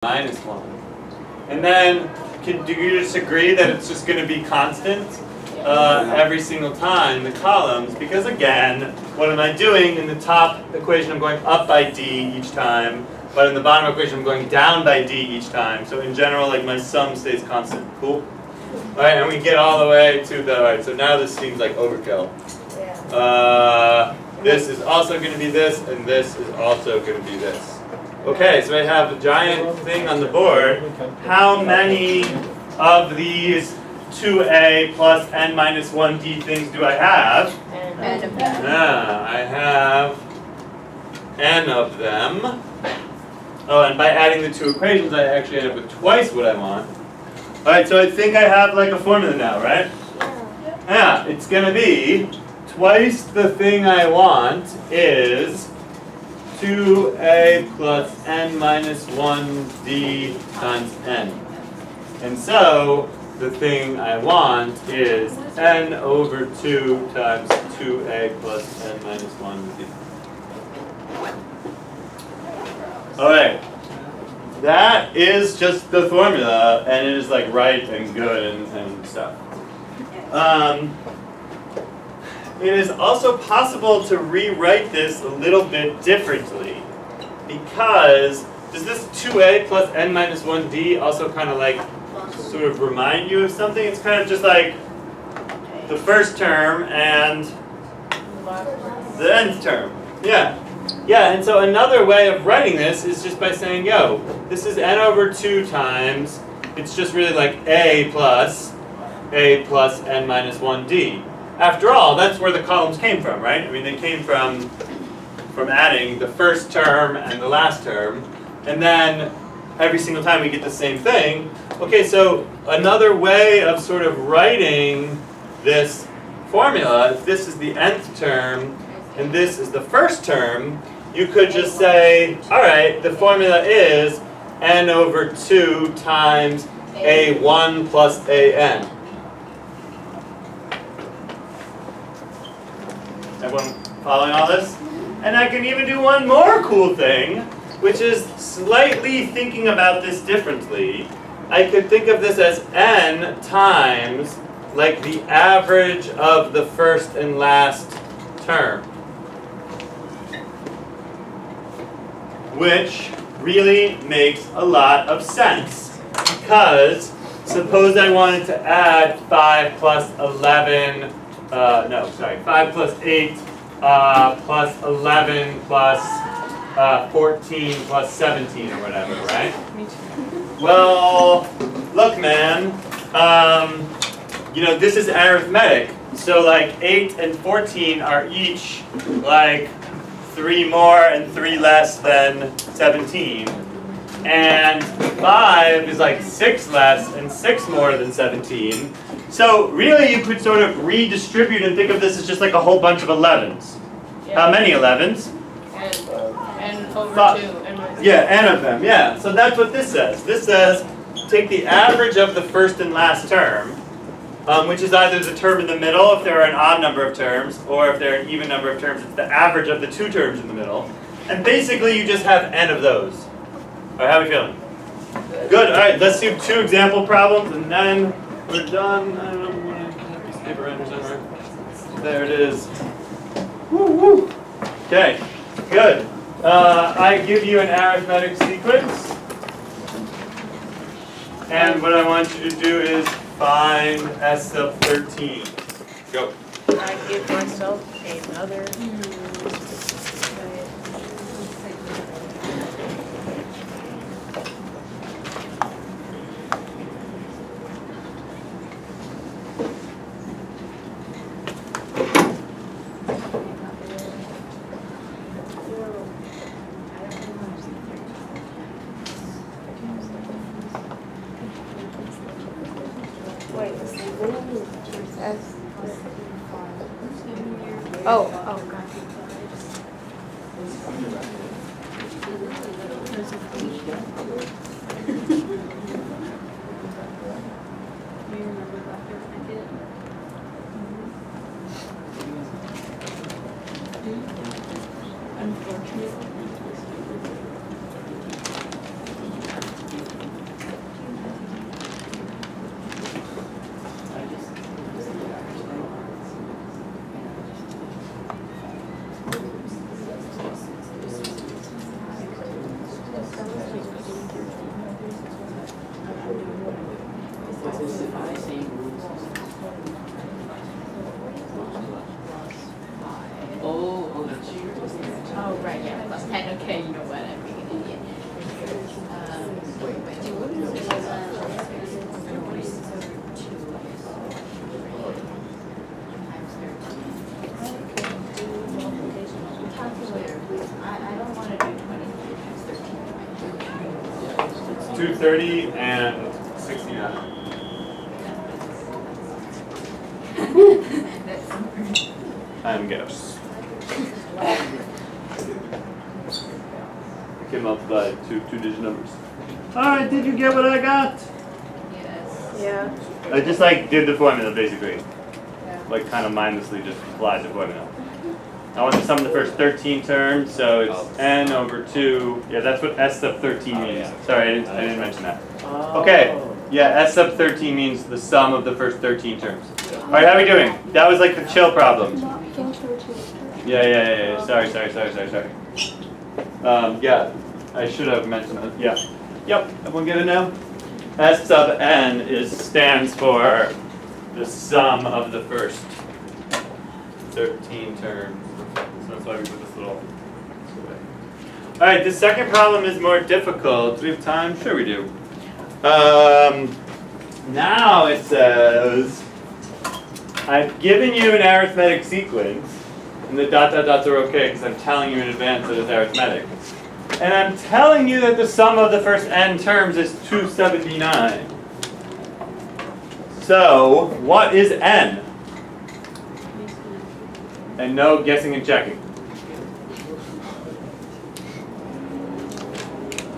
minus 1. And then, do you just agree that it's just going to be constant every single time in the columns? Because again, what am I doing? In the top equation, I'm going up by d each time. But in the bottom equation, I'm going down by d each time. So in general, like my sum stays constant. Cool? Alright, and we get all the way to the, alright, so now this seems like overkill. This is also going to be this, and this is also going to be this. Okay, so I have a giant thing on the board. How many of these 2a plus n minus 1d things do I have? N of them. Yeah, I have n of them. Oh, and by adding the two equations, I actually end up with twice what I want. Alright, so I think I have like a formula now, right? Yeah, it's going to be twice the thing I want is 2a plus n minus 1d times n. And so, the thing I want is n over 2 times 2a plus n minus 1d. Alright, that is just the formula, and it is like right and good and stuff. It is also possible to rewrite this a little bit differently, because does this 2a plus n minus 1d also kind of like sort of remind you of something? It's kind of just like the first term and the nth term. Yeah. Yeah, and so another way of writing this is just by saying, yo, this is n over 2 times, it's just really like a plus n minus 1d. After all, that's where the columns came from, right? I mean, they came from adding the first term and the last term, and then every single time we get the same thing. Okay, so another way of sort of writing this formula, if this is the nth term and this is the first term, you could just say, all right, the formula is n over 2 times a1 plus an. Everyone following all this? And I can even do one more cool thing, which is slightly thinking about this differently. I could think of this as n times like the average of the first and last term. Which really makes a lot of sense. Because suppose I wanted to add 5 plus 11 5 plus 8 plus 11 plus 14 plus 17 or whatever, right? Well, look, man, this is arithmetic. So like 8 and 14 are each like 3 more and 3 less than 17. And 5 is like 6 less and 6 more than 17. So really you could sort of redistribute and think of this as just like a whole bunch of 11s. Yeah. How many 11s? N over 2. Yeah, n of them, yeah. So that's what this says. This says take the average of the first and last term, which is either the term in the middle if there are an odd number of terms, or if there are an even number of terms, it's the average of the 2 terms in the middle. And basically you just have n of those. All right, how are we feeling? Good, all right, let's do 2 example problems and then we're done. I don't know what I have a piece of paper around here somewhere. There it is. Woo woo. Okay, good. I give you an arithmetic sequence. And what I want you to do is find S sub 13. Go. I give myself another. Oh, God. 230 and 69. I'm gross. I can multiply two-digit numbers. Alright, did you get what I got? Yes. Yeah. I just like did the formula basically. Yeah. Like kind of mindlessly just applied the formula. I want to sum the first 13 terms, so it's n over 2. Yeah, that's what S sub 13 means. yeah. Sorry, I didn't mention that. Okay, yeah, S sub 13 means the sum of the first 13 terms. Alright, how are we doing? That was like the chill problem. Yeah. Sorry. Yeah, I should have mentioned that. Yeah. Yep, everyone get it now? S sub n stands for the sum of the first 13 terms. So that's why we put this little. Alright, the second problem is more difficult. Do we have time? Sure we do. Now it says, I've given you an arithmetic sequence, and the dot dot dots are okay because I'm telling you in advance that it's arithmetic. And I'm telling you that the sum of the first n terms is 279. So, what is n? And no guessing and checking.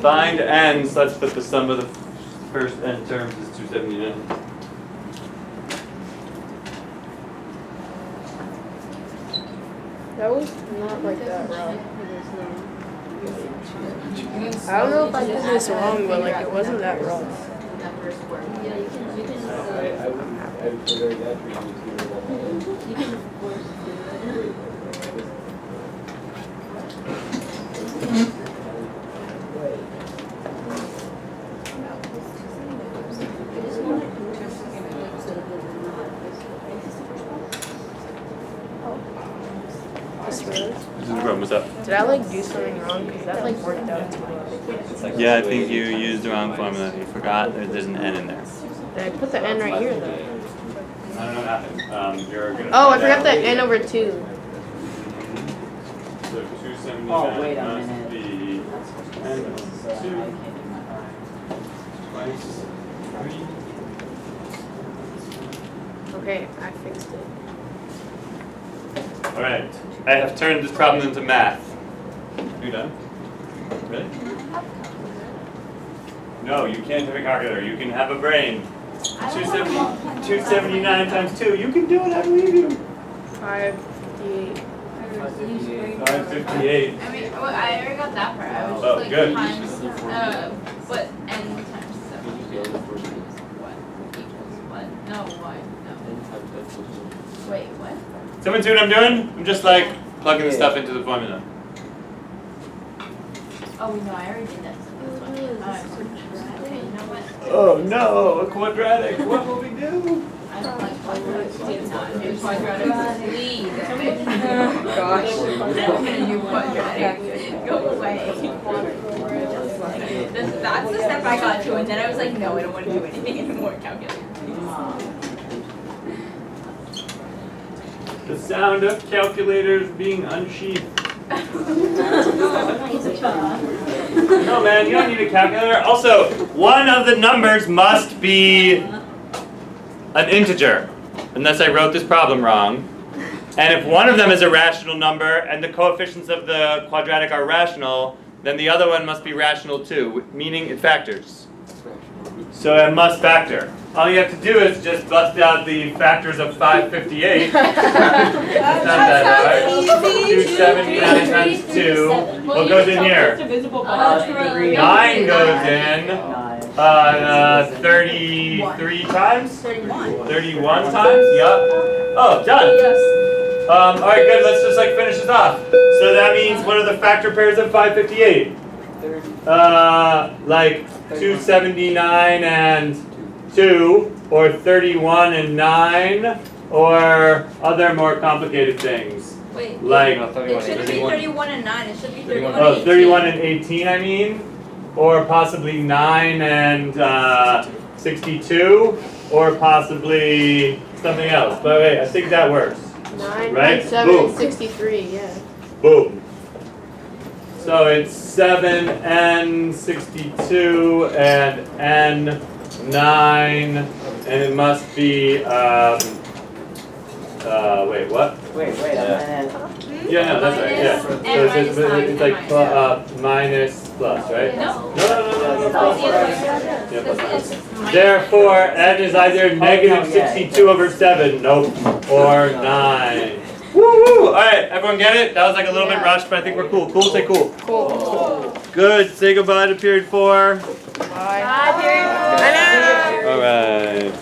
Find n such that the sum of the first n terms is 279. That was not like that wrong. I don't know if I did this wrong, but like it wasn't that wrong. What's up? Did I like do something wrong? Because that like worked out to me. Yeah, I think you used the wrong formula. You forgot there's an n in there. Did I put the n right here though? I don't know what happened. You're gonna Oh, I find forgot out. the n over 2. So 279 Oh, wait a must minute. be n over 2 twice 3. Okay, I fixed it. Alright, I have turned this problem into math. You done? Really? No, you can't have a calculator. You can have a brain. 279 times 2. You can do it, I believe you. 558. 558. I mean, well, I already got that part. I was Oh, just like good. times, what, n times 7 equals what? Equals what? No, what? No. Wait, what? Someone see what I'm doing? I'm just like plugging the stuff into the formula. Oh, no, I already did that. Okay, you know what? Oh no, a quadratic. What will we do? I don't like quadratics. It's not do quadratics. Please. Gosh. I'm gonna do quadratics. Go away. That's the step I got to, and then I was like, no, I don't want to do anything anymore. Calculate. The sound of calculators being unsheathed. No man, you don't need a calculator. Also, one of the numbers must be an integer, unless I wrote this problem wrong. And if one of them is a rational number and the coefficients of the quadratic are rational, then the other one must be rational too, meaning it factors. So it must factor. All you have to do is just bust out the factors of 558. That's not that hard. 279 times 2. What goes in here? 9 goes in 33 times? 31 times? Yup. Oh, done. Alright, good. Let's just like finish this off. So that means what are the factor pairs of 558? Like 279 and 2, or 31 and 9, or other more complicated things. Wait, Like, it shouldn't be 31 and 9, it should be 31 and 18. 31 and 18, I mean, or possibly 9 and 62, or possibly something else. But wait, I think that works. 9, Right? 7, Boom. and 63, yeah. Boom. So it's 7, N62, and N9, and it must be, wait, what? Wait, Yeah, no, that's right, yeah. So it's like minus plus, right? No. No, plus. Yeah, plus. It's Therefore, N is either negative 62 over 7, nope, or 9. Woo! Alright, everyone get it? That was like a little bit rushed, but I think we're cool. Cool, say cool. Cool. Good, say goodbye to period 4. Bye. Bye, period. Alright.